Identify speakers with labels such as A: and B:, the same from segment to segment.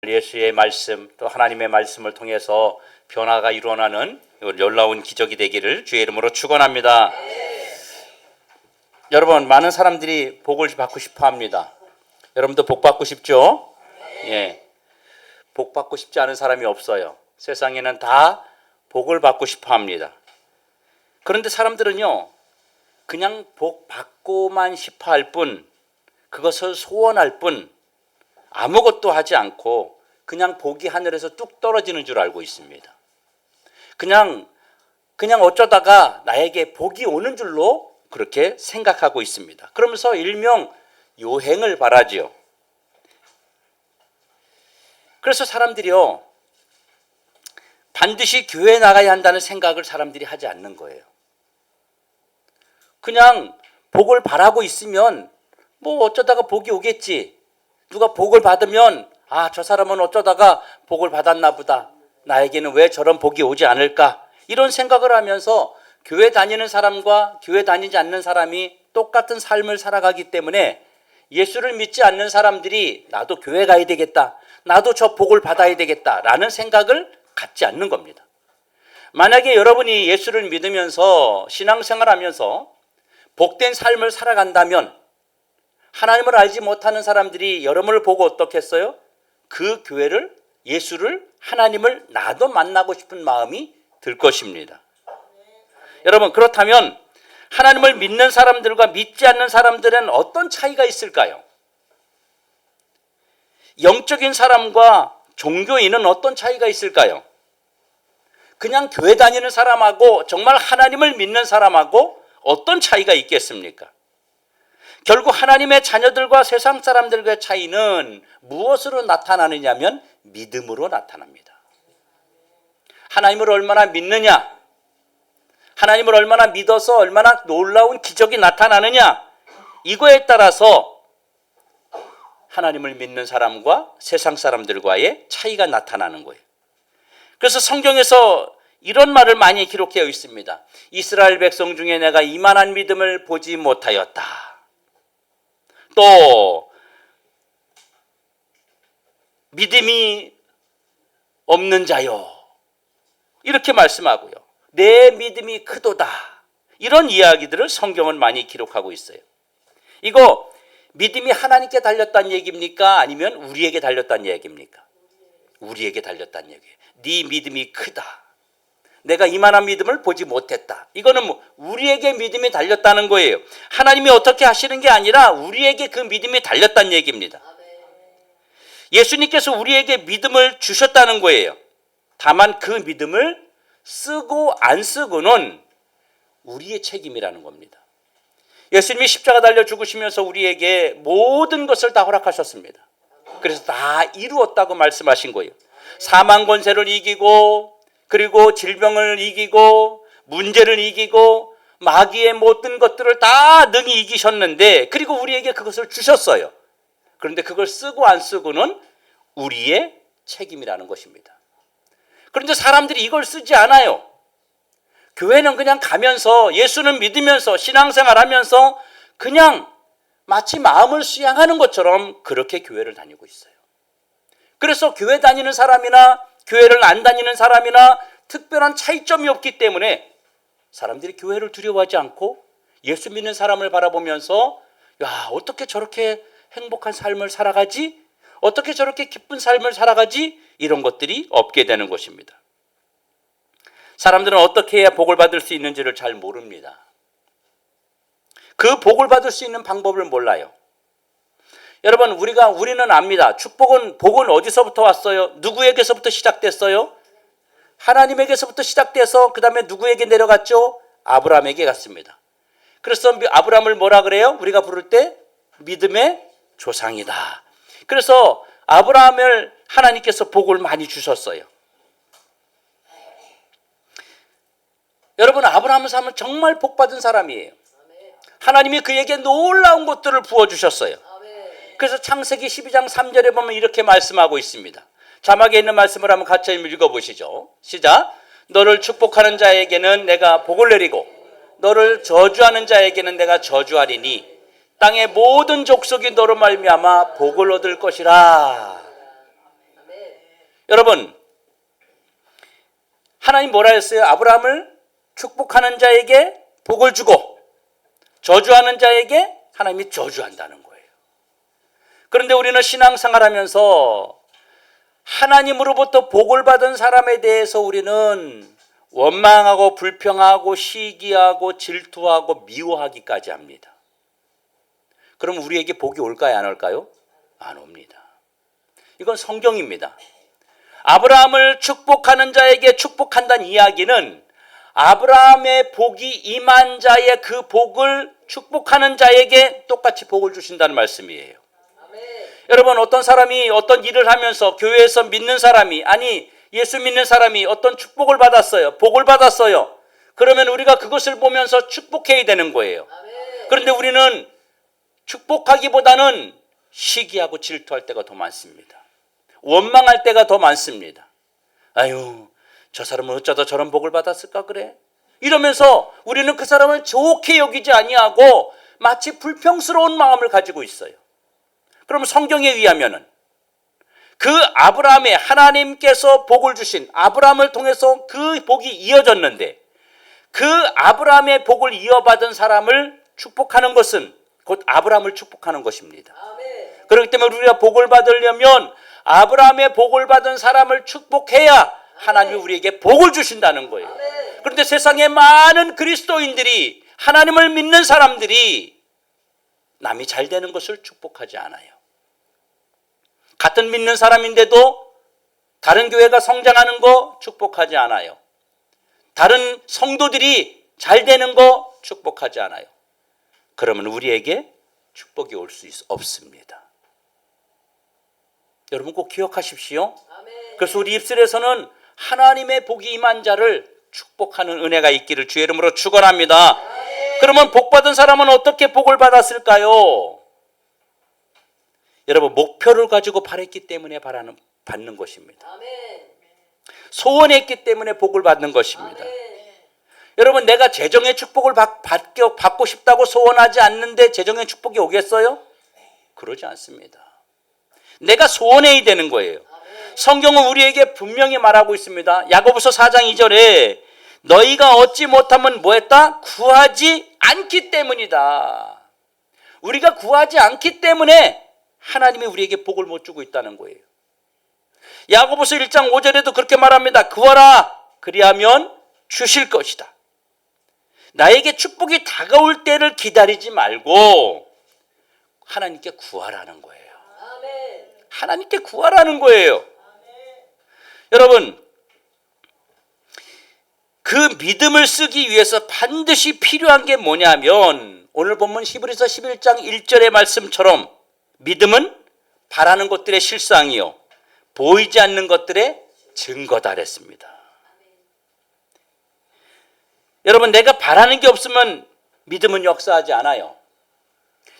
A: 예수의 말씀 또 하나님의 말씀을 통해서 변화가 일어나는 놀라운 기적이 되기를 주의 이름으로 축원합니다. 여러분, 많은 사람들이 복을 받고 싶어 합니다. 여러분도 복 받고 싶죠? 예. 복 받고 싶지 않은 사람이 없어요. 세상에는 다 복을 받고 싶어 합니다. 그런데 사람들은요, 그냥 복 받고만 싶어 할 뿐, 그것을 소원할 뿐, 아무것도 하지 않고 그냥 복이 하늘에서 뚝 떨어지는 줄 알고 있습니다. 그냥 어쩌다가 나에게 복이 오는 줄로 그렇게 생각하고 있습니다. 그러면서 일명 요행을 바라지요. 그래서 사람들이요, 반드시 교회에 나가야 한다는 생각을 사람들이 하지 않는 거예요. 그냥 복을 바라고 있으면 뭐 어쩌다가 복이 오겠지. 누가 복을 받으면 저 사람은 어쩌다가 복을 받았나 보다. 나에게는 왜 저런 복이 오지 않을까? 이런 생각을 하면서 교회 다니는 사람과 교회 다니지 않는 사람이 똑같은 삶을 살아가기 때문에 예수를 믿지 않는 사람들이 나도 교회 가야 되겠다. 나도 저 복을 받아야 되겠다라는 생각을 갖지 않는 겁니다. 만약에 여러분이 예수를 믿으면서 신앙생활하면서 복된 삶을 살아간다면 하나님을 알지 못하는 사람들이 여러분을 보고 어떻겠어요? 그 교회를, 예수를, 하나님을 나도 만나고 싶은 마음이 들 것입니다. 여러분, 그렇다면 하나님을 믿는 사람들과 믿지 않는 사람들은 어떤 차이가 있을까요? 영적인 사람과 종교인은 어떤 차이가 있을까요? 그냥 교회 다니는 사람하고 정말 하나님을 믿는 사람하고 어떤 차이가 있겠습니까? 결국 하나님의 자녀들과 세상 사람들과의 차이는 무엇으로 나타나느냐면 믿음으로 나타납니다. 하나님을 얼마나 믿느냐, 하나님을 얼마나 믿어서 얼마나 놀라운 기적이 나타나느냐, 이거에 따라서 하나님을 믿는 사람과 세상 사람들과의 차이가 나타나는 거예요. 그래서 성경에서 이런 말을 많이 기록되어 있습니다. 이스라엘 백성 중에 내가 이만한 믿음을 보지 못하였다. 또 믿음이 없는 자요, 이렇게 말씀하고요. 내 믿음이 크도다. 이런 이야기들을 성경은 많이 기록하고 있어요. 이거 믿음이 하나님께 달렸다는 얘기입니까? 아니면 우리에게 달렸다는 얘기입니까? 우리에게 달렸다는 얘기예요. 네 믿음이 크다. 내가 이만한 믿음을 보지 못했다. 이거는 우리에게 믿음이 달렸다는 거예요. 하나님이 어떻게 하시는 게 아니라 우리에게 그 믿음이 달렸다는 얘기입니다. 예수님께서 우리에게 믿음을 주셨다는 거예요. 다만 그 믿음을 쓰고 안 쓰고는 우리의 책임이라는 겁니다. 예수님이 십자가 달려 죽으시면서 우리에게 모든 것을 다 허락하셨습니다. 그래서 다 이루었다고 말씀하신 거예요. 사망 권세를 이기고, 그리고 질병을 이기고, 문제를 이기고, 마귀의 모든 것들을 다 능히 이기셨는데, 그리고 우리에게 그것을 주셨어요. 그런데 그걸 쓰고 안 쓰고는 우리의 책임이라는 것입니다. 그런데 사람들이 이걸 쓰지 않아요. 교회는 그냥 가면서, 예수는 믿으면서, 신앙생활하면서 그냥 마치 마음을 수양하는 것처럼 그렇게 교회를 다니고 있어요. 그래서 교회 다니는 사람이나 교회를 안 다니는 사람이나 특별한 차이점이 없기 때문에 사람들이 교회를 두려워하지 않고 예수 믿는 사람을 바라보면서 어떻게 저렇게 행복한 삶을 살아가지? 어떻게 저렇게 기쁜 삶을 살아가지? 이런 것들이 없게 되는 것입니다. 사람들은 어떻게 해야 복을 받을 수 있는지를 잘 모릅니다. 그 복을 받을 수 있는 방법을 몰라요. 여러분, 우리는 압니다. 복은 어디서부터 왔어요? 누구에게서부터 시작됐어요? 하나님에게서부터 시작돼서 그 다음에 누구에게 내려갔죠? 아브라함에게 갔습니다. 그래서 아브라함을 뭐라 그래요? 우리가 부를 때 믿음의 조상이다. 그래서 아브라함을 하나님께서 복을 많이 주셨어요. 여러분, 아브라함은 정말 복받은 사람이에요. 하나님이 그에게 놀라운 것들을 부어주셨어요. 그래서 창세기 12장 3절에 보면 이렇게 말씀하고 있습니다. 자막에 있는 말씀을 한번 같이 읽어보시죠. 시작. 너를 축복하는 자에게는 내가 복을 내리고 너를 저주하는 자에게는 내가 저주하리니 땅의 모든 족속이 너로 말미암아 복을 얻을 것이라. 여러분, 하나님 뭐라 했어요? 아브라함을 축복하는 자에게 복을 주고 저주하는 자에게 하나님이 저주한다는 거예요. 그런데 우리는 신앙생활하면서 하나님으로부터 복을 받은 사람에 대해서 우리는 원망하고 불평하고 시기하고 질투하고 미워하기까지 합니다. 그럼 우리에게 복이 올까요? 안 올까요? 안 옵니다. 이건 성경입니다. 아브라함을 축복하는 자에게 축복한다는 이야기는 아브라함의 복이 임한 자의 그 복을 축복하는 자에게 똑같이 복을 주신다는 말씀이에요. 아멘. 여러분, 어떤 사람이 어떤 일을 하면서 교회에서 믿는 사람이, 아니 예수 믿는 사람이 어떤 축복을 받았어요. 복을 받았어요. 그러면 우리가 그것을 보면서 축복해야 되는 거예요. 아멘. 그런데 우리는 축복하기보다는 시기하고 질투할 때가 더 많습니다. 원망할 때가 더 많습니다. 아유, 저 사람은 어쩌다 저런 복을 받았을까 그래? 이러면서 우리는 그 사람을 좋게 여기지 아니하고 마치 불평스러운 마음을 가지고 있어요. 그럼 성경에 의하면은 그 아브라함의 하나님께서 복을 주신 아브라함을 통해서 그 복이 이어졌는데 그 아브라함의 복을 이어받은 사람을 축복하는 것은 곧 아브라함을 축복하는 것입니다. 아멘. 그렇기 때문에 우리가 복을 받으려면 아브라함의 복을 받은 사람을 축복해야 하나님이 우리에게 복을 주신다는 거예요. 아멘. 그런데 세상에 많은 그리스도인들이 하나님을 믿는 사람들이 남이 잘 되는 것을 축복하지 않아요. 같은 믿는 사람인데도 다른 교회가 성장하는 거 축복하지 않아요. 다른 성도들이 잘 되는 거 축복하지 않아요. 그러면 우리에게 축복이 올 수 없습니다. 여러분 꼭 기억하십시오. 아멘. 그래서 우리 입술에서는 하나님의 복이 임한 자를 축복하는 은혜가 있기를 주의 이름으로 축원합니다. 아멘. 그러면 복 받은 사람은 어떻게 복을 받았을까요? 여러분, 목표를 가지고 바랬기 때문에 받는 것입니다. 아멘. 소원했기 때문에 복을 받는 것입니다. 아멘. 여러분, 내가 재정의 축복을 받고 싶다고 소원하지 않는데 재정의 축복이 오겠어요? 그러지 않습니다. 내가 소원해야 되는 거예요. 성경은 우리에게 분명히 말하고 있습니다. 야고보서 4장 2절에 너희가 얻지 못하면 뭐했다? 구하지 않기 때문이다. 우리가 구하지 않기 때문에 하나님이 우리에게 복을 못 주고 있다는 거예요. 야고보서 1장 5절에도 그렇게 말합니다. 구하라 그리하면 주실 것이다. 나에게 축복이 다가올 때를 기다리지 말고 하나님께 구하라는 거예요. 아멘. 하나님께 구하라는 거예요. 아멘. 여러분, 그 믿음을 쓰기 위해서 반드시 필요한 게 뭐냐면 오늘 본문 히브리서 11장 1절의 말씀처럼 믿음은 바라는 것들의 실상이요 보이지 않는 것들의 증거다 그랬습니다. 여러분, 내가 바라는 게 없으면 믿음은 역사하지 않아요.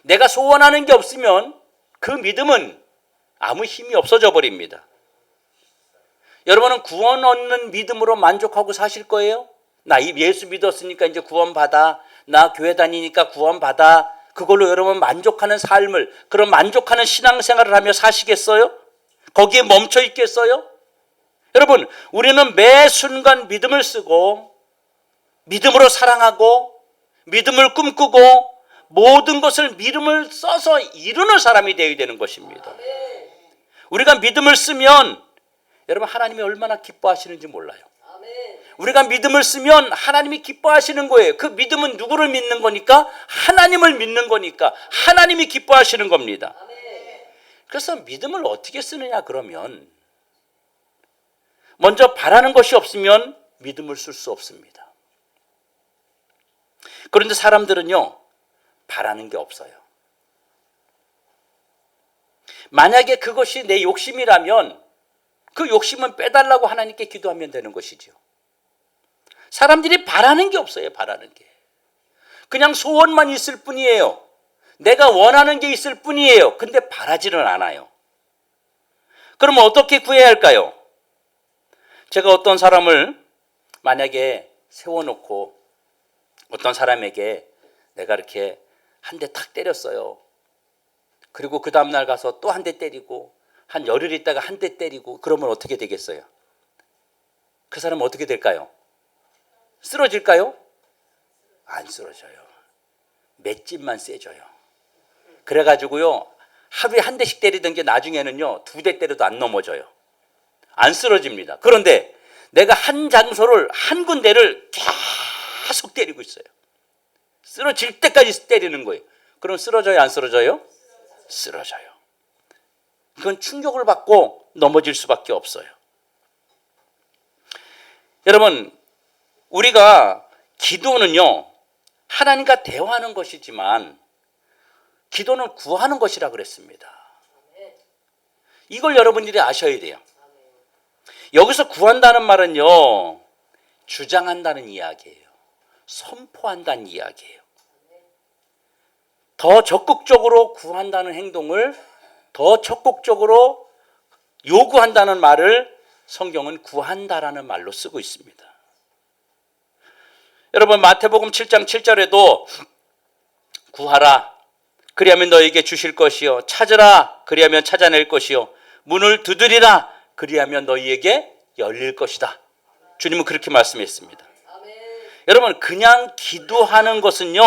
A: 내가 소원하는 게 없으면 그 믿음은 아무 힘이 없어져 버립니다. 여러분은 구원 얻는 믿음으로 만족하고 사실 거예요? 나 예수 믿었으니까 이제 구원 받아. 나 교회 다니니까 구원 받아. 그걸로 여러분 만족하는 삶을, 그런 만족하는 신앙생활을 하며 사시겠어요? 거기에 멈춰 있겠어요? 여러분, 우리는 매 순간 믿음을 쓰고 믿음으로 사랑하고 믿음을 꿈꾸고 모든 것을 믿음을 써서 이루는 사람이 되어야 되는 것입니다. 우리가 믿음을 쓰면 여러분 하나님이 얼마나 기뻐하시는지 몰라요. 우리가 믿음을 쓰면 하나님이 기뻐하시는 거예요. 그 믿음은 누구를 믿는 거니까? 하나님을 믿는 거니까 하나님이 기뻐하시는 겁니다. 그래서 믿음을 어떻게 쓰느냐 그러면 먼저 바라는 것이 없으면 믿음을 쓸 수 없습니다. 그런데 사람들은요 바라는 게 없어요. 만약에 그것이 내 욕심이라면 그 욕심은 빼달라고 하나님께 기도하면 되는 것이죠. 사람들이 바라는 게 없어요. 바라는 게 그냥 소원만 있을 뿐이에요. 내가 원하는 게 있을 뿐이에요. 근데 바라지는 않아요. 그러면 어떻게 구해야 할까요? 제가 어떤 사람을 만약에 세워놓고 어떤 사람에게 내가 이렇게 한 대 탁 때렸어요. 그리고 그 다음날 가서 또 한 대 때리고 한 열흘 있다가 한 대 때리고 그러면 어떻게 되겠어요? 그 사람은 어떻게 될까요? 쓰러질까요? 안 쓰러져요. 맷집만 세져요. 그래가지고요, 하루에 한 대씩 때리던 게 나중에는요, 2대 때려도 안 넘어져요. 안 쓰러집니다. 그런데 내가 한 장소를, 한 군데를 계속 때리고 있어요. 쓰러질 때까지 때리는 거예요. 그럼 쓰러져요, 안 쓰러져요? 쓰러져요. 그건 충격을 받고 넘어질 수밖에 없어요. 여러분, 우리가 기도는요, 하나님과 대화하는 것이지만 기도는 구하는 것이라 그랬습니다. 이걸 여러분들이 아셔야 돼요. 여기서 구한다는 말은요, 주장한다는 이야기예요. 선포한다는 이야기예요. 더 적극적으로 구한다는 행동을 더 적극적으로 요구한다는 말을 성경은 구한다라는 말로 쓰고 있습니다. 여러분, 마태복음 7장 7절에도 구하라 그리하면 너에게 주실 것이요, 찾으라 그리하면 찾아낼 것이요, 문을 두드리라 그리하면 너희에게 열릴 것이다. 주님은 그렇게 말씀했습니다. 여러분, 그냥 기도하는 것은요,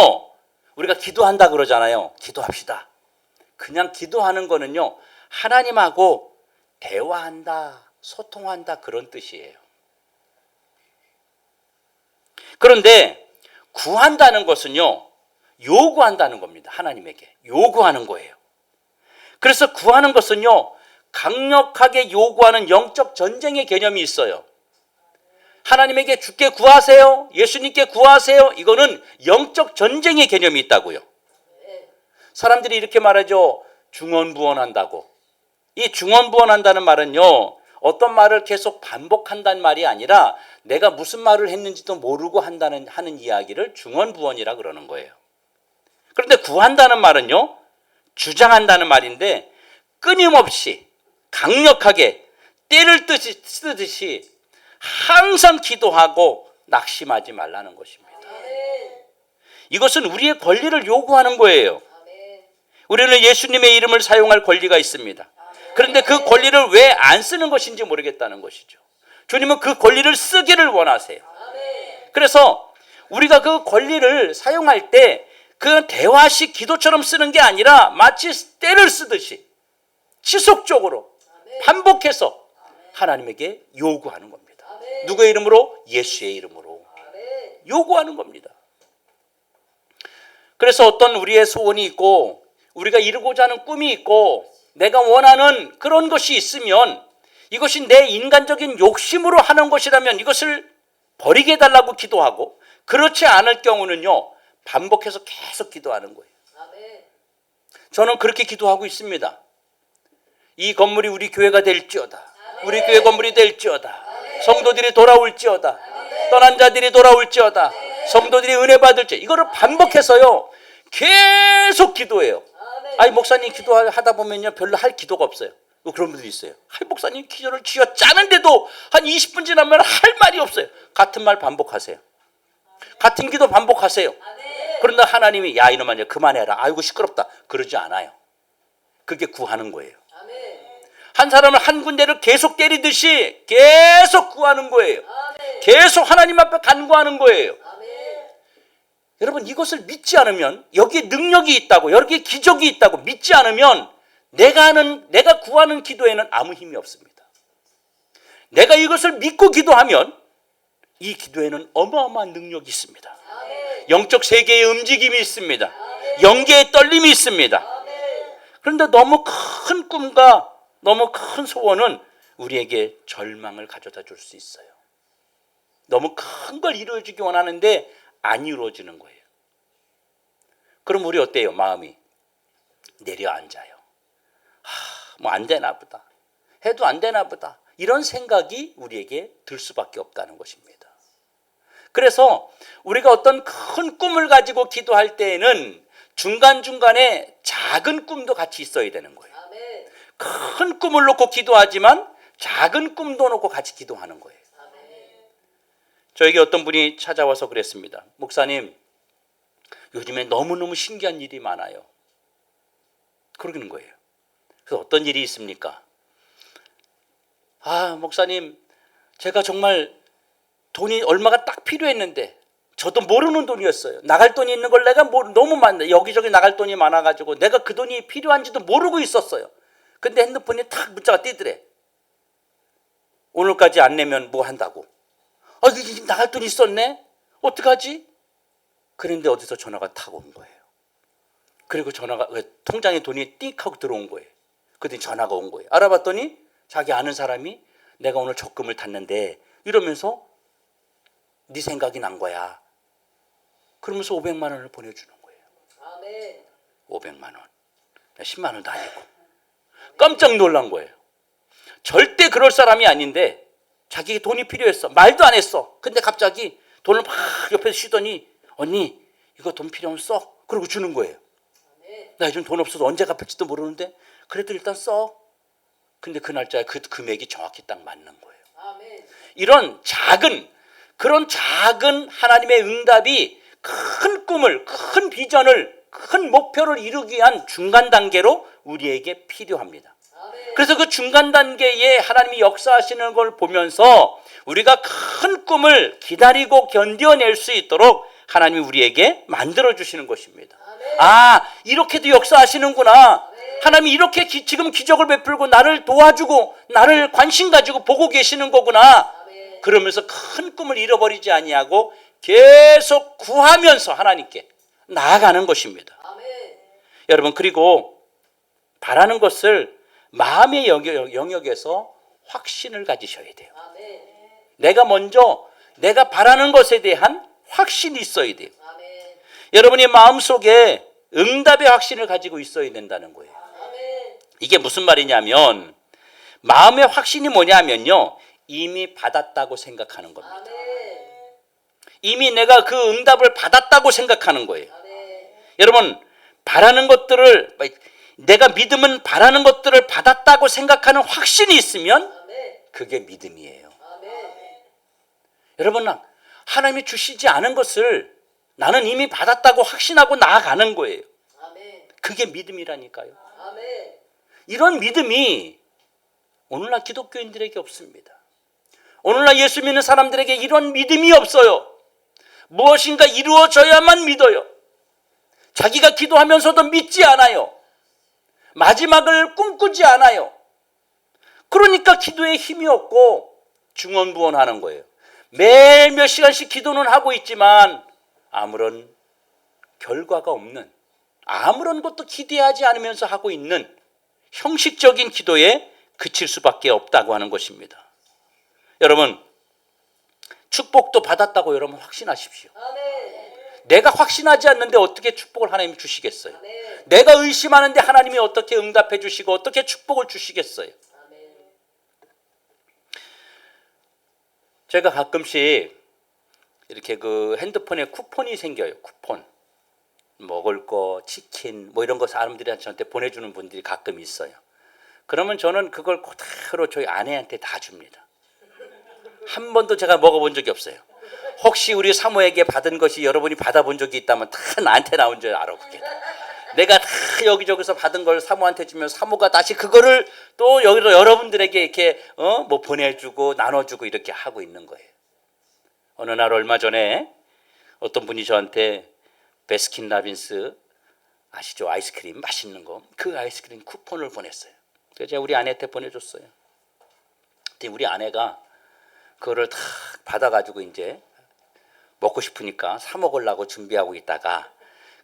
A: 우리가 기도한다 그러잖아요. 기도합시다. 그냥 기도하는 거는요, 하나님하고 대화한다, 소통한다, 그런 뜻이에요. 그런데 구한다는 것은요, 요구한다는 겁니다. 하나님에게 요구하는 거예요. 그래서 구하는 것은요, 강력하게 요구하는 영적 전쟁의 개념이 있어요. 하나님에게 주께 구하세요, 예수님께 구하세요. 이거는 영적 전쟁의 개념이 있다고요. 사람들이 이렇게 말하죠. 중언부언한다고. 이 중언부언한다는 말은요, 어떤 말을 계속 반복한다는 말이 아니라 내가 무슨 말을 했는지도 모르고 하는 이야기를 중언부언이라 그러는 거예요. 그런데 구한다는 말은요, 주장한다는 말인데 끊임없이 강력하게 때를 쓰듯이 항상 기도하고 낙심하지 말라는 것입니다. 이것은 우리의 권리를 요구하는 거예요. 우리는 예수님의 이름을 사용할 권리가 있습니다. 그런데 그 권리를 왜 안 쓰는 것인지 모르겠다는 것이죠. 주님은 그 권리를 쓰기를 원하세요. 그래서 우리가 그 권리를 사용할 때 그 대화식 기도처럼 쓰는 게 아니라 마치 때를 쓰듯이 지속적으로 반복해서 하나님에게 요구하는 겁니다. 누구의 이름으로? 예수의 이름으로 요구하는 겁니다. 그래서 어떤 우리의 소원이 있고 우리가 이루고자 하는 꿈이 있고 내가 원하는 그런 것이 있으면 이것이 내 인간적인 욕심으로 하는 것이라면 이것을 버리게 해달라고 기도하고, 그렇지 않을 경우는요, 반복해서 계속 기도하는 거예요. 저는 그렇게 기도하고 있습니다. 이 건물이 우리 교회가 될지어다. 우리 교회 건물이 될지어다. 성도들이 돌아올지어다. 떠난 자들이 돌아올지어다. 성도들이 은혜 받을지. 이거를 반복해서요, 계속 기도해요. 아니, 목사님 기도하다 보면요, 별로 할 기도가 없어요. 그런 분들이 있어요. 목사님 기도를 쥐어 짜는데도 한 20분 지나면 할 말이 없어요. 같은 말 반복하세요. 같은 기도 반복하세요. 그런데 하나님이 야 이놈아 이제 그만해라. 아이고 시끄럽다. 그러지 않아요. 그게 구하는 거예요. 한 사람은 한 군데를 계속 때리듯이 계속 구하는 거예요. 계속 하나님 앞에 간구하는 거예요. 여러분, 이것을 믿지 않으면, 여기에 능력이 있다고, 여기에 기적이 있다고 믿지 않으면 내가 구하는 기도에는 아무 힘이 없습니다. 내가 이것을 믿고 기도하면 이 기도에는 어마어마한 능력이 있습니다. 영적 세계의 움직임이 있습니다. 영계의 떨림이 있습니다. 그런데 너무 큰 꿈과 너무 큰 소원은 우리에게 절망을 가져다 줄 수 있어요. 너무 큰 걸 이루어지기 원하는데 안 이루어지는 거예요. 그럼 우리 어때요? 마음이 내려앉아요. 뭐 안 되나 보다. 해도 안 되나 보다. 이런 생각이 우리에게 들 수밖에 없다는 것입니다. 그래서 우리가 어떤 큰 꿈을 가지고 기도할 때에는 중간중간에 작은 꿈도 같이 있어야 되는 거예요. 큰 꿈을 놓고 기도하지만 작은 꿈도 놓고 같이 기도하는 거예요. 저에게 어떤 분이 찾아와서 그랬습니다. 목사님, 요즘에 너무너무 신기한 일이 많아요. 그러는 거예요. 그래서 어떤 일이 있습니까? 목사님, 제가 정말 돈이 얼마가 딱 필요했는데 저도 모르는 돈이었어요. 나갈 돈이 있는 걸 내가 너무 많네. 여기저기 나갈 돈이 많아가지고 내가 그 돈이 필요한지도 모르고 있었어요. 근데 핸드폰에 탁 문자가 뜨더래. 오늘까지 안 내면 뭐 한다고. 이게 나갈 돈이 있었네? 어떡하지? 그런데 어디서 전화가 탁 온 거예요. 그리고 통장에 돈이 띡 하고 들어온 거예요. 그랬더니 전화가 온 거예요. 알아봤더니 자기 아는 사람이 내가 오늘 적금을 탔는데 이러면서 네 생각이 난 거야. 그러면서 500만 원을 보내주는 거예요.
B: 아멘.
A: 500만 원. 10만 원도 아니고. 깜짝 놀란 거예요. 절대 그럴 사람이 아닌데 자기에게 돈이 필요했어. 말도 안 했어. 근데 갑자기 돈을 막 옆에서 쉬더니 언니 이거 돈 필요하면 써. 그러고 주는 거예요.
B: 아멘.
A: 나 요즘 돈 없어서 언제 갚을지도 모르는데 그래도 일단 써. 근데 그 날짜에 그 금액이 정확히 딱 맞는 거예요.
B: 아멘.
A: 그런 작은 하나님의 응답이 큰 꿈을, 큰 비전을, 큰 목표를 이루기 위한 중간 단계로 우리에게 필요합니다.
B: 아멘.
A: 그래서 그 중간 단계에 하나님이 역사하시는 걸 보면서 우리가 큰 꿈을 기다리고 견뎌낼 수 있도록 하나님이 우리에게 만들어 주시는 것입니다.
B: 아멘.
A: 이렇게도 역사하시는구나. 하나님이 이렇게 지금 기적을 베풀고 나를 도와주고 나를 관심 가지고 보고 계시는 거구나.
B: 아멘.
A: 그러면서 큰 꿈을 잃어버리지 아니하고 계속 구하면서 하나님께 나아가는 것입니다.
B: 아멘.
A: 여러분, 그리고 바라는 것을 마음의 영역에서 확신을 가지셔야 돼요.
B: 아멘.
A: 내가 바라는 것에 대한 확신이 있어야 돼요.
B: 아멘.
A: 여러분이 마음속에 응답의 확신을 가지고 있어야 된다는 거예요.
B: 아멘.
A: 이게 무슨 말이냐면 마음의 확신이 뭐냐면요, 이미 받았다고 생각하는 겁니다.
B: 아멘.
A: 이미 내가 그 응답을 받았다고 생각하는 거예요.
B: 아멘.
A: 여러분, 내가 믿음은 바라는 것들을 받았다고 생각하는 확신이 있으면
B: 아멘.
A: 그게 믿음이에요.
B: 아멘.
A: 여러분, 하나님이 주시지 않은 것을 나는 이미 받았다고 확신하고 나아가는 거예요.
B: 아멘.
A: 그게 믿음이라니까요.
B: 아멘.
A: 이런 믿음이 오늘날 기독교인들에게 없습니다. 오늘날 예수 믿는 사람들에게 이런 믿음이 없어요. 무엇인가 이루어져야만 믿어요. 자기가 기도하면서도 믿지 않아요. 마지막을 꿈꾸지 않아요. 그러니까 기도에 힘이 없고 중언부언하는 거예요. 매일 몇 시간씩 기도는 하고 있지만 아무런 결과가 없는, 아무런 것도 기대하지 않으면서 하고 있는 형식적인 기도에 그칠 수밖에 없다고 하는 것입니다. 여러분, 축복도 받았다고 여러분 확신하십시오.
B: 아멘.
A: 내가 확신하지 않는데 어떻게 축복을 하나님이 주시겠어요?
B: 아멘.
A: 내가 의심하는데 하나님이 어떻게 응답해 주시고 어떻게 축복을 주시겠어요?
B: 아멘.
A: 제가 가끔씩 이렇게 그 핸드폰에 쿠폰이 생겨요. 쿠폰. 먹을 거, 치킨 뭐 이런 거 사람들이 저한테 보내주는 분들이 가끔 있어요. 그러면 저는 그걸 그대로 저희 아내한테 다 줍니다. 한 번도 제가 먹어본 적이 없어요. 혹시 우리 사모에게 받은 것이 여러분이 받아본 적이 있다면 다 나한테 나온 줄 알아. 그게 내가 다 여기저기서 받은 걸 사모한테 주면 사모가 다시 그거를 또 여러분들에게 이렇게 뭐 보내주고 나눠주고 이렇게 하고 있는 거예요. 어느 날 얼마 전에 어떤 분이 저한테 베스킨라빈스 아시죠? 아이스크림 맛있는 거, 그 아이스크림 쿠폰을 보냈어요. 그래서 제가 우리 아내한테 보내줬어요. 근데 우리 아내가 그거를 다 받아가지고 이제 먹고 싶으니까 사 먹으려고 준비하고 있다가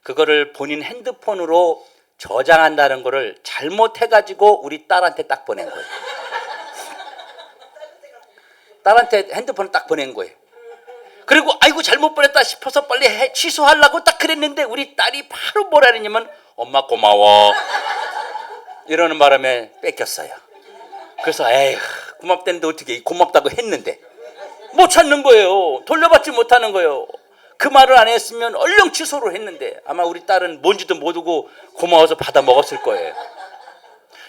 A: 그거를 본인 핸드폰으로 저장한다는 거를 잘못해가지고 우리 딸한테 딱 보낸 거예요. 딸한테 핸드폰을 딱 보낸 거예요. 그리고 아이고 잘못 보냈다 싶어서 빨리 취소하려고 딱 그랬는데 우리 딸이 바로 뭐라 그랬냐면 엄마 고마워 이러는 바람에 뺏겼어요. 그래서 에휴 고맙다는데 어떻게 고맙다고 했는데 못 찾는 거예요. 돌려받지 못하는 거예요. 그 말을 안 했으면 얼른 취소를 했는데 아마 우리 딸은 뭔지도 모르고 고마워서 받아 먹었을 거예요.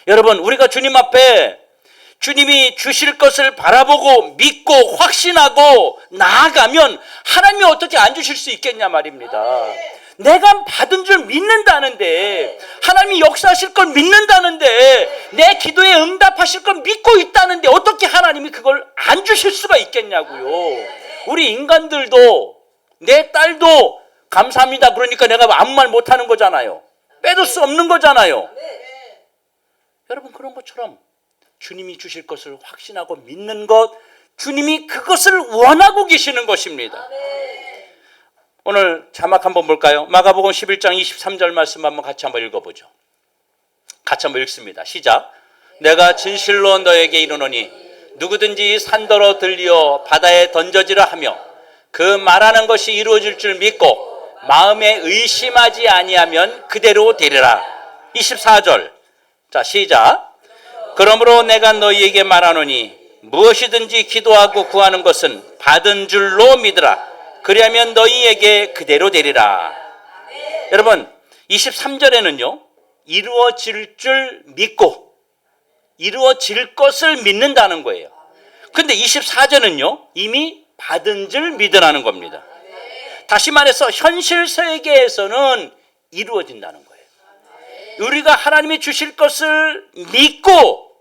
A: 여러분, 우리가 주님 앞에 주님이 주실 것을 바라보고 믿고 확신하고 나아가면 하나님이 어떻게 안 주실 수 있겠냐 말입니다. 내가 받은 줄 믿는다는데, 하나님이 역사하실 걸 믿는다는데, 내 기도에 응답하실 걸 믿고 있다는데 어떻게 하나님이 그걸 안 주실 수가 있겠냐고요. 우리 인간들도, 내 딸도 감사합니다 그러니까 내가 아무 말 못하는 거잖아요. 빼둘 수 없는 거잖아요. 여러분, 그런 것처럼 주님이 주실 것을 확신하고 믿는 것, 주님이 그것을 원하고 계시는 것입니다. 오늘 자막 한번 볼까요? 마가복음 11장 23절 말씀 한번 같이 한번 읽어보죠. 같이 한번 읽습니다. 시작. 내가 진실로 너에게 이르노니 누구든지 산더러 들리어 바다에 던져지라 하며 그 말하는 것이 이루어질 줄 믿고 마음에 의심하지 아니하면 그대로 되리라. 24절. 자, 시작. 그러므로 내가 너희에게 말하노니 무엇이든지 기도하고 구하는 것은 받은 줄로 믿으라. 그리하면 너희에게 그대로 되리라. 여러분, 23절에는요, 이루어질 줄 믿고 이루어질 것을 믿는다는 거예요. 근데 24절은요, 이미 받은 줄 믿으라는 겁니다. 다시 말해서 현실 세계에서는 이루어진다는 거예요. 우리가 하나님이 주실 것을 믿고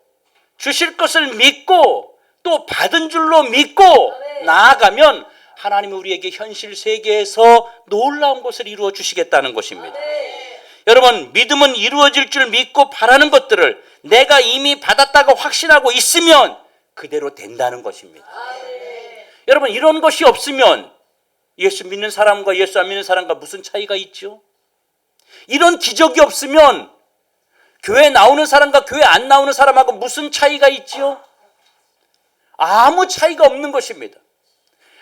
A: 또 받은 줄로 믿고 나아가면 하나님이 우리에게 현실 세계에서 놀라운 것을 이루어 주시겠다는 것입니다. 여러분, 믿음은 이루어질 줄 믿고 바라는 것들을 내가 이미 받았다고 확신하고 있으면 그대로 된다는 것입니다. 여러분, 이런 것이 없으면 예수 믿는 사람과 예수 안 믿는 사람과 무슨 차이가 있죠? 이런 기적이 없으면 교회 나오는 사람과 교회 안 나오는 사람하고 무슨 차이가 있지요? 아무 차이가 없는 것입니다.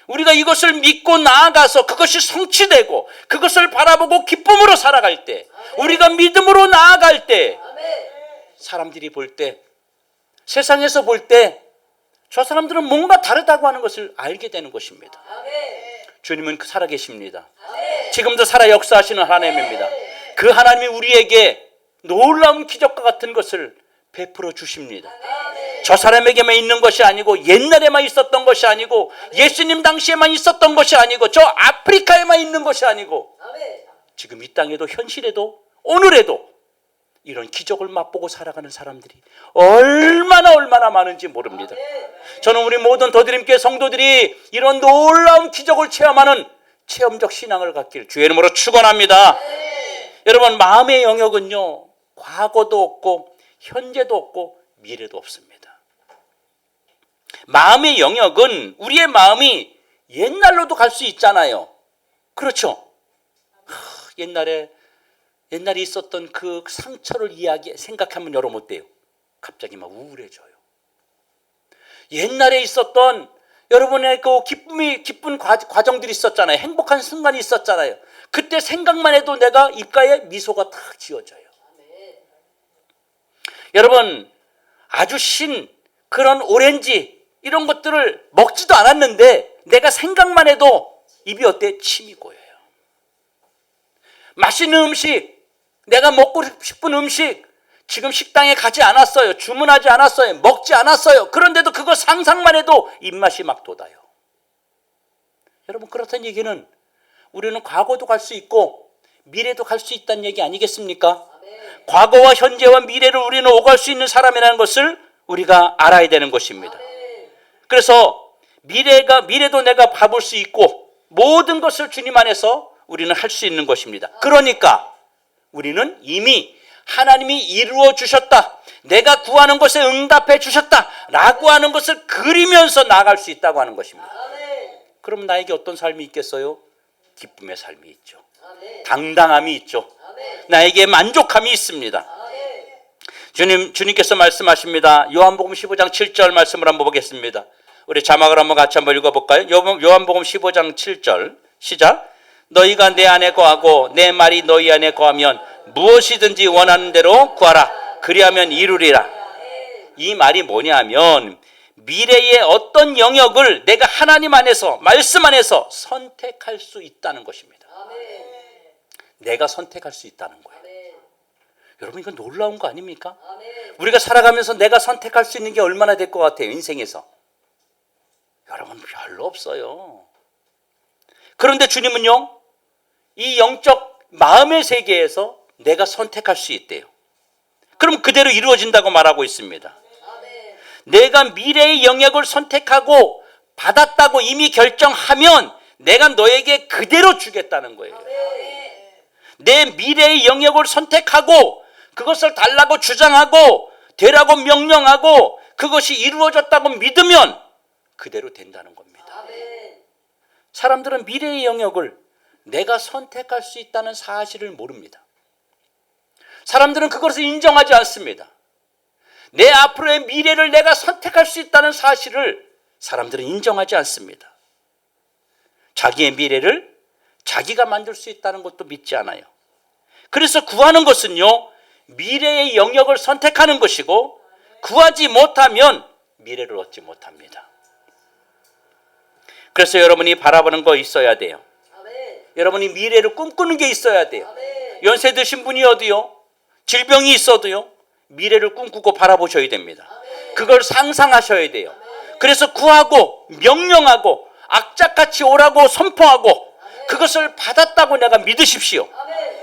A: 우리가 이것을 믿고 나아가서 그것이 성취되고 그것을 바라보고 기쁨으로 살아갈 때, 우리가 믿음으로 나아갈 때, 사람들이 볼 때, 세상에서 볼 때 저 사람들은 뭔가 다르다고 하는 것을 알게 되는 것입니다. 주님은 살아계십니다. 지금도 살아 역사하시는 하나님입니다. 그 하나님이 우리에게 놀라운 기적과 같은 것을 베풀어 주십니다. 저 사람에게만 있는 것이 아니고, 옛날에만 있었던 것이 아니고, 예수님 당시에만 있었던 것이 아니고, 저 아프리카에만 있는 것이 아니고, 지금 이 땅에도, 현실에도, 오늘에도 이런 기적을 맛보고 살아가는 사람들이 얼마나 많은지 모릅니다. 저는 우리 모든 더드림교회 성도들이 이런 놀라운 기적을 체험하는 체험적 신앙을 갖기를 주의 이름으로 축원합니다. 여러분, 마음의 영역은요, 과거도 없고 현재도 없고 미래도 없습니다. 마음의 영역은 우리의 마음이 옛날로도 갈 수 있잖아요. 그렇죠? 옛날에 있었던 그 상처를 생각하면 여러분 어때요? 갑자기 막 우울해져요. 옛날에 있었던 여러분의 그 기쁜 과정들이 있었잖아요. 행복한 순간이 있었잖아요. 그때 생각만 해도 내가 입가에 미소가 탁 지어져요. 여러분, 아주 그런 오렌지 이런 것들을 먹지도 않았는데 내가 생각만 해도 입이 어때? 침이 고여요. 맛있는 음식, 내가 먹고 싶은 음식, 지금 식당에 가지 않았어요. 주문하지 않았어요. 먹지 않았어요. 그런데도 그거 상상만 해도 입맛이 막 돋아요. 여러분, 그렇다는 얘기는 우리는 과거도 갈 수 있고 미래도 갈 수 있다는 얘기 아니겠습니까? 과거와 현재와 미래를 우리는 오갈 수 있는 사람이라는 것을 우리가 알아야 되는 것입니다. 그래서 미래도 내가 봐볼 수 있고 모든 것을 주님 안에서 우리는 할 수 있는 것입니다. 그러니까 우리는 이미 하나님이 이루어 주셨다, 내가 구하는 것에 응답해 주셨다 라고 하는 것을 그리면서 나아갈 수 있다고 하는 것입니다. 그럼 나에게 어떤 삶이 있겠어요? 기쁨의 삶이 있죠. 당당함이 있죠. 나에게 만족함이 있습니다. 주님께서 말씀하십니다. 요한복음 15장 7절 말씀을 한번 보겠습니다. 우리 자막을 한번 같이 한번 읽어볼까요? 요한복음 15장 7절 시작. 너희가 내 안에 거하고 내 말이 너희 안에 거하면 무엇이든지 원하는 대로 구하라. 그리하면 이루리라. 이 말이 뭐냐면 미래의 어떤 영역을 내가 하나님 안에서, 말씀 안에서 선택할 수 있다는 것입니다. 내가 선택할 수 있다는 거예요. 여러분, 이건 놀라운 거 아닙니까? 우리가 살아가면서 내가 선택할 수 있는 게 얼마나 될 것 같아요, 인생에서? 여러분, 별로 없어요. 그런데 주님은요, 이 영적 마음의 세계에서 내가 선택할 수 있대요. 그럼 그대로 이루어진다고 말하고 있습니다.
B: 아멘.
A: 내가 미래의 영역을 선택하고 받았다고 이미 결정하면 내가 너에게 그대로 주겠다는 거예요.
B: 아멘.
A: 내 미래의 영역을 선택하고 그것을 달라고 주장하고 되라고 명령하고 그것이 이루어졌다고 믿으면 그대로 된다는 겁니다.
B: 아멘.
A: 사람들은 미래의 영역을 내가 선택할 수 있다는 사실을 모릅니다. 사람들은 그것을 인정하지 않습니다. 내 앞으로의 미래를 내가 선택할 수 있다는 사실을 사람들은 인정하지 않습니다. 자기의 미래를 자기가 만들 수 있다는 것도 믿지 않아요. 그래서 구하는 것은요, 미래의 영역을 선택하는 것이고 구하지 못하면 미래를 얻지 못합니다. 그래서 여러분이 바라보는 거 있어야 돼요.
B: 아멘.
A: 여러분이 미래를 꿈꾸는 게 있어야 돼요.
B: 아멘.
A: 연세 드신 분이 어디요? 질병이 있어도요, 미래를 꿈꾸고 바라보셔야 됩니다. 그걸 상상하셔야 돼요. 그래서 구하고 명령하고 악착같이 오라고 선포하고 그것을 받았다고 내가 믿으십시오.
B: 아멘.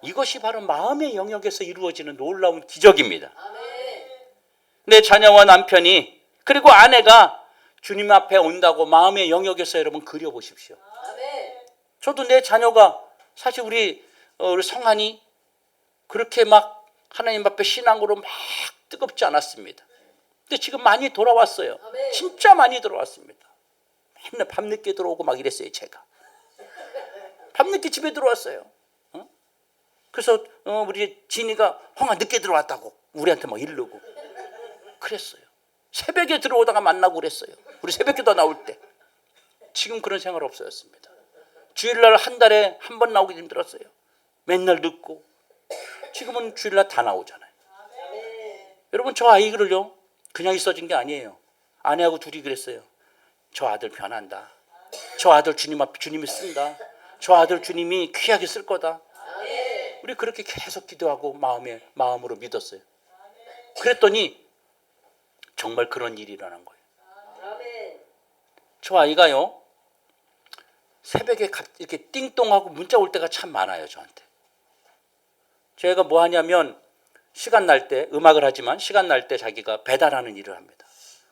A: 이것이 바로 마음의 영역에서 이루어지는 놀라운 기적입니다.
B: 아멘.
A: 내 자녀와 남편이 그리고 아내가 주님 앞에 온다고 마음의 영역에서 여러분 그려보십시오.
B: 아멘.
A: 저도 내 자녀가 사실 우리 성한이 그렇게 막 하나님 앞에 신앙으로 막 뜨겁지 않았습니다. 근데 지금 많이 돌아왔어요.
B: 아멘.
A: 진짜 많이 돌아왔습니다. 맨날 밤늦게 들어오고 막 이랬어요, 제가. 밤늦게 집에 들어왔어요. 그래서 우리 진이가 형아 늦게 들어왔다고 우리한테 막 이르고 그랬어요. 새벽에 들어오다가 만나고 그랬어요. 우리 새벽기도 나올 때. 지금 그런 생활 없어졌습니다. 주일날 한 달에 한 번 나오기 힘들었어요. 맨날 늦고. 지금은 주일날 다 나오잖아요.
B: 아멘.
A: 여러분, 저 아이들을요 그냥 있어진 게 아니에요. 아내하고 둘이 그랬어요. 저 아들 변한다. 저 아들 주님 앞에 주님이 쓴다. 저 아들 주님이 귀하게 쓸 거다.
B: 아멘.
A: 우리 그렇게 계속 기도하고 마음으로 믿었어요. 그랬더니 정말 그런 일이 일어난 거예요.
B: 아멘.
A: 저 아이가요 새벽에 이렇게 띵동하고 문자 올 때가 참 많아요, 저한테. 제가 뭐 하냐면 시간 날 때, 음악을 하지만 시간 날 때 자기가 배달하는 일을 합니다.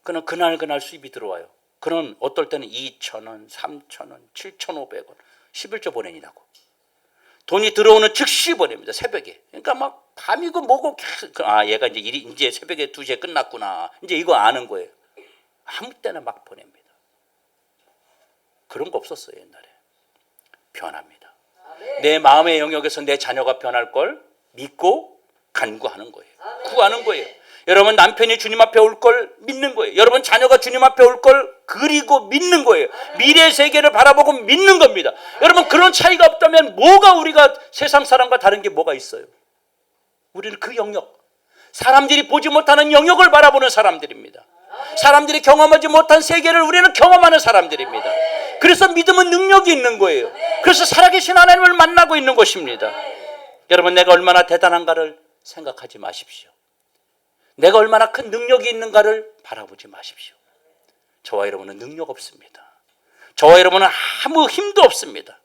A: 그는 그날 수입이 들어와요. 그는 어떨 때는 2,000원, 3,000원, 7,500원 11조 보내니라고. 돈이 들어오는 즉시 보냅니다, 새벽에. 그러니까 막 밤이고 뭐고 계속, 얘가 이제 새벽에 2시에 끝났구나. 이제 이거 아는 거예요. 아무 때나 막 보냅니다. 그런 거 없었어요, 옛날에. 변합니다.
B: 아멘.
A: 내 마음의 영역에서 내 자녀가 변할 걸 믿고 간구하는 거예요. 구하는 거예요. 여러분, 남편이 주님 앞에 올 걸 믿는 거예요. 여러분, 자녀가 주님 앞에 올 걸 그리고 믿는 거예요. 미래 세계를 바라보고 믿는 겁니다. 여러분, 그런 차이가 없다면 뭐가 우리가 세상 사람과 다른 게 뭐가 있어요? 우리는 그 영역, 사람들이 보지 못하는 영역을 바라보는 사람들입니다. 사람들이 경험하지 못한 세계를 우리는 경험하는 사람들입니다. 그래서 믿음은 능력이 있는 거예요. 그래서 살아계신 하나님을 만나고 있는 것입니다. 여러분, 내가 얼마나 대단한가를 생각하지 마십시오. 내가 얼마나 큰 능력이 있는가를 바라보지 마십시오. 저와 여러분은 능력 없습니다. 저와 여러분은 아무 힘도 없습니다.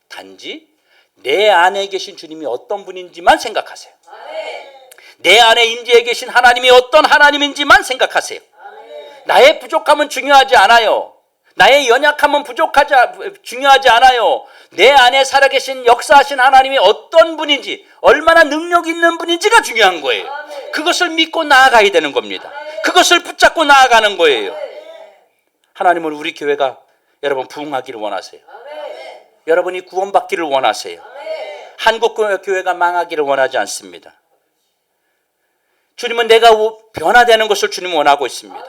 A: 단지 내 안에 계신 주님이 어떤 분인지만 생각하세요. 내 안에 임재해 계신 하나님이 어떤 하나님인지만 생각하세요. 나의 부족함은 중요하지 않아요. 나의 연약함은 중요하지 않아요. 내 안에 살아계신 역사하신 하나님이 어떤 분인지, 얼마나 능력 있는 분인지가 중요한 거예요. 그것을 믿고 나아가야 되는 겁니다. 그것을 붙잡고 나아가는 거예요. 하나님은 우리 교회가 여러분 부흥하기를 원하세요. 여러분이 구원받기를 원하세요. 한국 교회가 망하기를 원하지 않습니다. 주님은 내가 변화되는 것을 주님은 원하고 있습니다.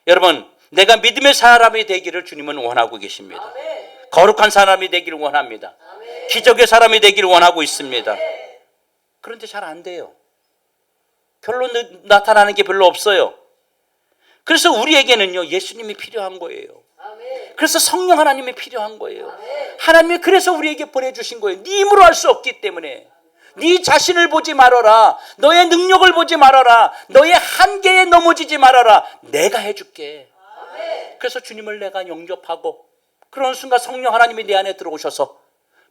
A: 여러분, 내가 믿음의 사람이 되기를 주님은 원하고 계십니다. 거룩한 사람이 되기를 원합니다. 기적의 사람이 되기를 원하고 있습니다. 그런데 잘 안 돼요. 별로 나타나는 게 별로 없어요. 그래서 우리에게는요, 예수님이 필요한 거예요. 그래서 성령 하나님이 필요한 거예요. 하나님이 그래서 우리에게 보내주신 거예요. 네 힘으로 할 수 없기 때문에. 네 자신을 보지 말아라. 너의 능력을 보지 말아라. 너의 한계에 넘어지지 말아라. 내가 해줄게. 그래서 주님을 내가 영접하고 그런 순간 성령 하나님이 내 안에 들어오셔서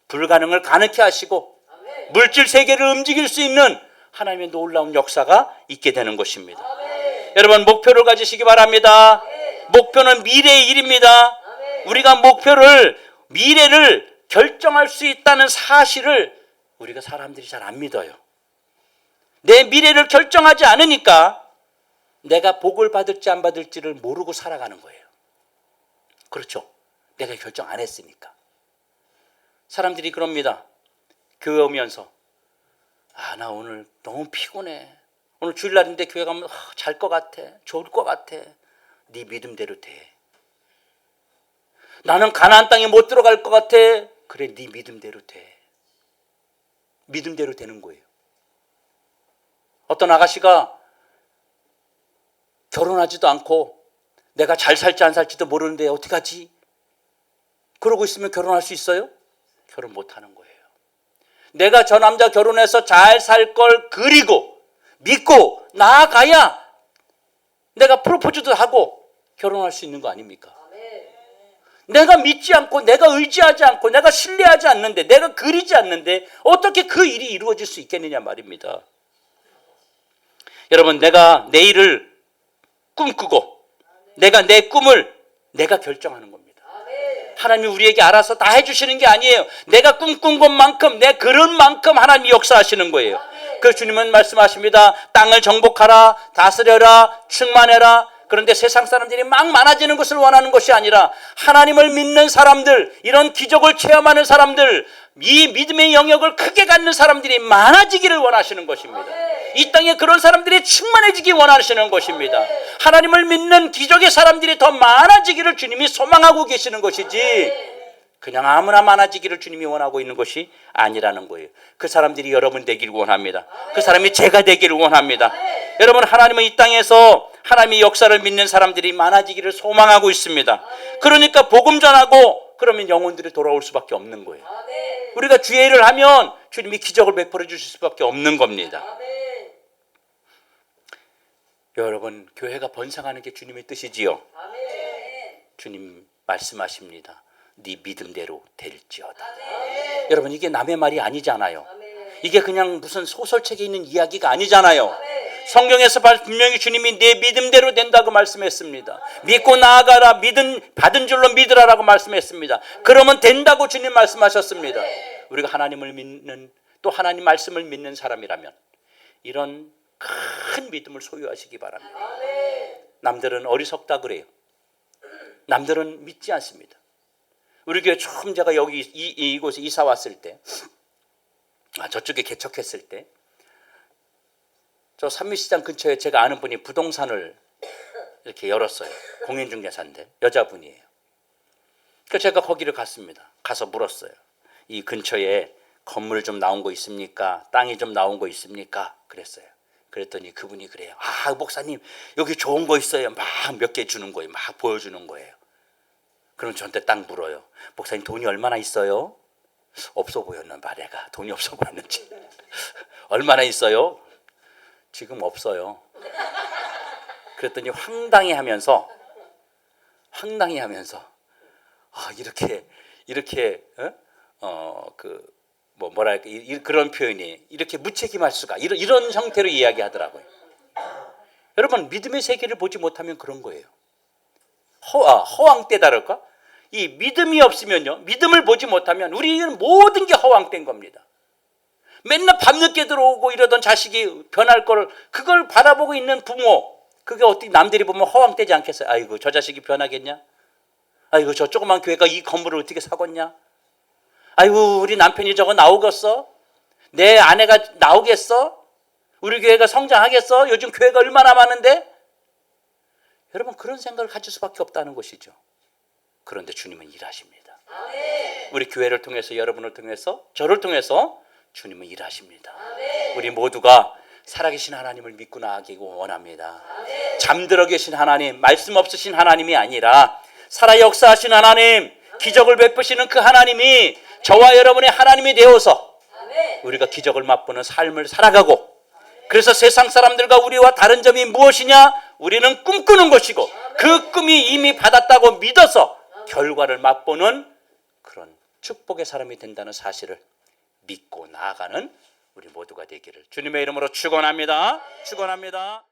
A: 불가능을 가능케 하시고
B: 아멘.
A: 물질 세계를 움직일 수 있는 하나님의 놀라운 역사가 있게 되는 것입니다.
B: 아멘.
A: 여러분 목표를 가지시기 바랍니다.
B: 아멘.
A: 목표는 미래의 일입니다.
B: 아멘.
A: 우리가 목표를 미래를 결정할 수 있다는 사실을 우리가 사람들이 잘 안 믿어요. 내 미래를 결정하지 않으니까 내가 복을 받을지 안 받을지를 모르고 살아가는 거예요. 그렇죠. 내가 결정 안 했으니까. 사람들이 그럽니다. 교회 오면서 나 오늘 너무 피곤해. 오늘 주일날인데 교회 가면 잘 것 같아. 좋을 것 같아. 네 믿음대로 돼. 나는 가나안 땅에 못 들어갈 것 같아. 그래, 네 믿음대로 돼. 믿음대로 되는 거예요. 어떤 아가씨가 결혼하지도 않고 내가 잘 살지 안 살지도 모르는데 어떡하지? 그러고 있으면 결혼할 수 있어요? 결혼 못 하는 거예요. 내가 저 남자 결혼해서 잘 살 걸 그리고 믿고 나아가야 내가 프로포즈도 하고 결혼할 수 있는 거 아닙니까?
B: 아멘.
A: 내가 믿지 않고 내가 의지하지 않고 내가 신뢰하지 않는데 내가 그리지 않는데 어떻게 그 일이 이루어질 수 있겠느냐 말입니다. 여러분, 내가 내일을 꿈꾸고 내가 내 꿈을 내가 결정하는 겁니다.
B: 아멘.
A: 하나님이 우리에게 알아서 다 해주시는 게 아니에요. 내가 꿈꾼 것만큼 내 그런 만큼 하나님이 역사하시는 거예요. 그 주님은 말씀하십니다. 땅을 정복하라, 다스려라, 충만해라. 그런데 세상 사람들이 막 많아지는 것을 원하는 것이 아니라 하나님을 믿는 사람들, 이런 기적을 체험하는 사람들, 이 믿음의 영역을 크게 갖는 사람들이 많아지기를 원하시는 것입니다. 이 땅에 그런 사람들이 충만해지기 원하시는 것입니다. 하나님을 믿는 기적의 사람들이 더 많아지기를 주님이 소망하고 계시는 것이지 그냥 아무나 많아지기를 주님이 원하고 있는 것이 아니라는 거예요. 그 사람들이 여러분 되기를 원합니다. 그 사람이 제가 되기를 원합니다. 여러분, 하나님은 이 땅에서 하나님의 역사를 믿는 사람들이 많아지기를 소망하고 있습니다. 그러니까 복음 전하고 그러면 영혼들이 돌아올 수밖에 없는 거예요.
B: 아멘.
A: 우리가 주의 일을 하면 주님이 기적을 베풀어 주실 수밖에 없는 겁니다.
B: 아멘.
A: 여러분, 교회가 번성하는 게 주님의 뜻이지요.
B: 아멘.
A: 주님 말씀하십니다. 네 믿음대로 될지어다.
B: 아멘.
A: 여러분, 이게 남의 말이 아니잖아요.
B: 아멘.
A: 이게 그냥 무슨 소설책에 있는 이야기가 아니잖아요.
B: 아멘.
A: 성경에서 분명히 주님이 내 믿음대로 된다고 말씀했습니다. 믿고 나아가라, 받은 줄로 믿으라라고 말씀했습니다. 그러면 된다고 주님 말씀하셨습니다. 우리가 하나님을 믿는, 또 하나님 말씀을 믿는 사람이라면 이런 큰 믿음을 소유하시기 바랍니다.
B: 아멘.
A: 남들은 어리석다 그래요. 남들은 믿지 않습니다. 우리 교회 처음 제가 여기 이곳에 이사 왔을 때, 저쪽에 개척했을 때, 저 산미시장 근처에 제가 아는 분이 부동산을 이렇게 열었어요. 공인중개사인데 여자분이에요. 그래서 제가 거기를 갔습니다. 가서 물었어요. 이 근처에 건물 좀 나온 거 있습니까? 땅이 좀 나온 거 있습니까? 그랬어요. 그랬더니 그분이 그래요. 목사님, 여기 좋은 거 있어요. 막 몇 개 주는 거예요. 막 보여주는 거예요. 그럼 저한테 딱 물어요. 목사님, 돈이 얼마나 있어요? 없어 보였나 봐, 내가. 돈이 없어 보였는지. 얼마나 있어요? 지금 없어요. 그랬더니 황당해 하면서 이렇게 뭐랄까, 그런 표현이 이렇게 무책임할 수가, 이런 형태로 이야기하더라고요. 여러분, 믿음의 세계를 보지 못하면 그런 거예요. 허황되다랄까? 이 믿음이 없으면요, 믿음을 보지 못하면 우리는 모든 게 허황된 겁니다. 맨날 밤늦게 들어오고 이러던 자식이 변할 거를, 그걸 바라보고 있는 부모, 그게 어떻게 남들이 보면 허황되지 않겠어요? 아이고, 저 자식이 변하겠냐? 아이고, 저 조그만 교회가 이 건물을 어떻게 사겠냐? 아이고, 우리 남편이 저거 나오겠어? 내 아내가 나오겠어? 우리 교회가 성장하겠어? 요즘 교회가 얼마나 많은데? 여러분, 그런 생각을 가질 수밖에 없다는 것이죠. 그런데 주님은 일하십니다.
B: 아멘.
A: 우리 교회를 통해서, 여러분을 통해서, 저를 통해서 주님은 일하십니다.
B: 아멘.
A: 우리 모두가 살아계신 하나님을 믿고 나아가기 원합니다.
B: 아멘.
A: 잠들어 계신 하나님, 말씀 없으신 하나님이 아니라 살아 역사하신 하나님, 기적을 베푸시는 그 하나님이 저와 여러분의 하나님이 되어서
B: 아멘.
A: 우리가 기적을 맛보는 삶을 살아가고, 그래서 세상 사람들과 우리와 다른 점이 무엇이냐? 우리는 꿈꾸는 것이고 그 꿈이 이미 받았다고 믿어서 결과를 맛보는 그런 축복의 사람이 된다는 사실을 믿고 나아가는 우리 모두가 되기를 주님의 이름으로 축원합니다. 축원합니다.